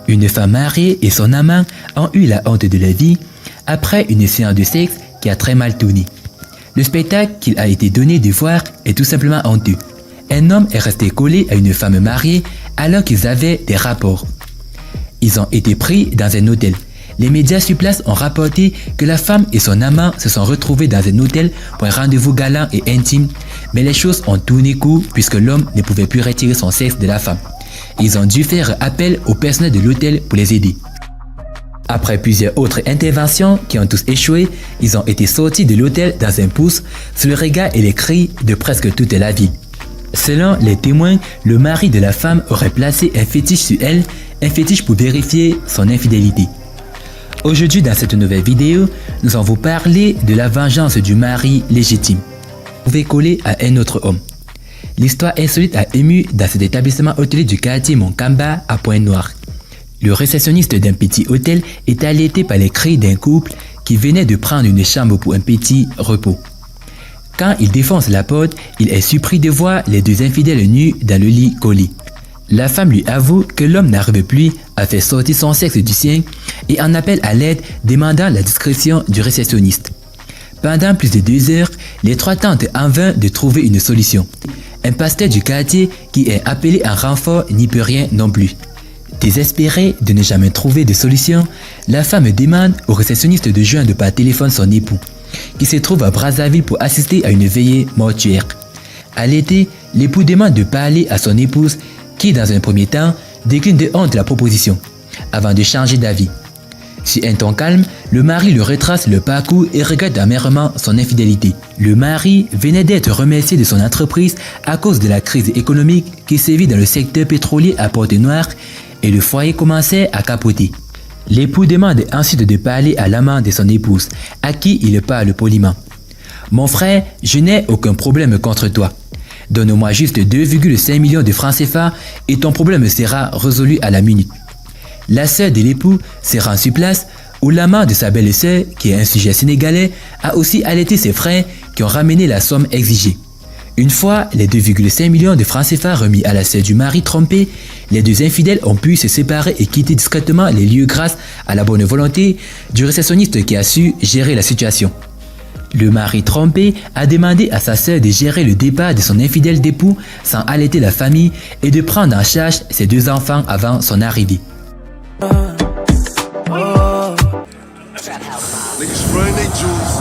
Une femme mariée et son amant ont eu la honte de la vie après une séance de sexe qui a très mal tourné. Le spectacle qu'il a été donné de voir est tout simplement honteux. Un homme est resté collé à une femme mariée alors qu'ils avaient des rapports. Ils ont été pris dans un hôtel. Les médias sur place ont rapporté que la femme et son amant se sont retrouvés dans un hôtel pour un rendez-vous galant et intime, mais les choses ont tourné court puisque l'homme ne pouvait plus retirer son sexe de la femme. Ils ont dû faire appel au personnel de l'hôtel pour les aider. Après plusieurs autres interventions qui ont tous échoué, ils ont été sortis de l'hôtel dans un pouce sous le regard et les cris de presque toute la ville. Selon les témoins, le mari de la femme aurait placé un fétiche sur elle, un fétiche pour vérifier son infidélité. Aujourd'hui, dans cette nouvelle vidéo, nous allons vous parler de la vengeance du mari légitime. Vous pouvez coller à un autre homme. L'histoire insolite a ému dans cet établissement hôtelier du quartier Moncamba à Pointe-Noire. Le réceptionniste d'un petit hôtel est alerté par les cris d'un couple qui venait de prendre une chambre pour un petit repos. Quand il défonce la porte, il est surpris de voir les deux infidèles nus dans le lit collé. La femme lui avoue que l'homme n'arrive plus à faire sortir son sexe du sien et en appelle à l'aide demandant la discrétion du réceptionniste. Pendant plus de 2 heures, les trois tentent en vain de trouver une solution. Un pasteur du quartier qui est appelé en renfort n'y peut rien non plus. Désespérée de ne jamais trouver de solution, la femme demande au réceptionniste de joindre par téléphone son époux, qui se trouve à Brazzaville pour assister à une veillée mortuaire. À l'été, l'époux demande de parler à son épouse qui, dans un premier temps, décline de honte la proposition, avant de changer d'avis. Sur un ton calme, le mari lui retrace le parcours et regrette amèrement son infidélité. Le mari venait d'être remercié de son entreprise à cause de la crise économique qui sévit dans le secteur pétrolier à Pointe-Noire et le foyer commençait à capoter. L'époux demande ensuite de parler à l'amant de son épouse, à qui il parle poliment. « Mon frère, je n'ai aucun problème contre toi. Donne-moi juste 2,5 millions de francs CFA et ton problème sera résolu à la minute. » La sœur de l'époux se rend sur place où l'amant de sa belle-sœur, qui est un sujet sénégalais, a aussi alerté ses frères qui ont ramené la somme exigée. Une fois les 2,5 millions de francs CFA remis à la sœur du mari trompé, les deux infidèles ont pu se séparer et quitter discrètement les lieux grâce à la bonne volonté du réceptionniste qui a su gérer la situation. Le mari trompé a demandé à sa sœur de gérer le départ de son infidèle époux sans alerter la famille et de prendre en charge ses 2 enfants avant son arrivée. Niggas spraying they juice.